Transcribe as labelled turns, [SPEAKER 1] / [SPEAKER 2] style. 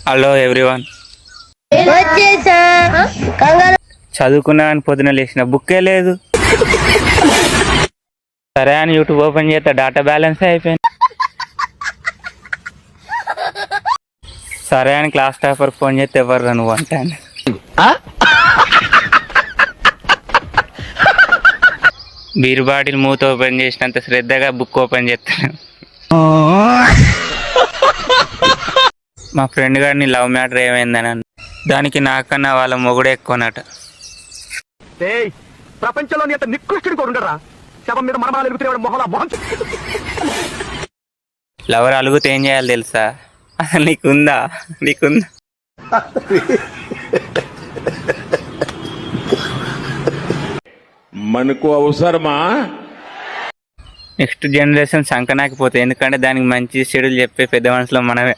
[SPEAKER 1] Hello everyone. చదువుకున్నా అని పొద్దున లేచిన బుక్కే లేదు. సరే అని యూట్యూబ్ ఓపెన్ చేస్తే డాటా బ్యాలెన్స్ అయిపోయింది. సరే అని క్లాస్ టాపర్ ఫోన్ చేస్తే ఎవరు నువ్వు అంటాను. బీర్ బాటిల్ మూత ఓపెన్ చేసినంత శ్రద్ధగా బుక్ ఓపెన్ చేస్తాను. మా ఫ్రెండ్ గారిని లవ్ మ్యాటర్ ఏమైందని దానికి నాకన్నా వాళ్ళ మొగుడే ఎక్కువనట.
[SPEAKER 2] ప్రపంచంలో నికృష్టుడు కూడా ఉండరా? శవం మీద మరమరాలు ఎలుగుతున్న మొహలా మొహం.
[SPEAKER 1] లవర్ అలుగుతే ఏం చేయాలి తెలుసా? అసలు నీకుందా?
[SPEAKER 3] మనకు అవసరమా?
[SPEAKER 1] నెక్స్ట్ జనరేషన్ సంకనాకపోతే, ఎందుకంటే దానికి మంచి షెడ్యూల్ చెప్పే పెద్ద మనుషులు మనమే.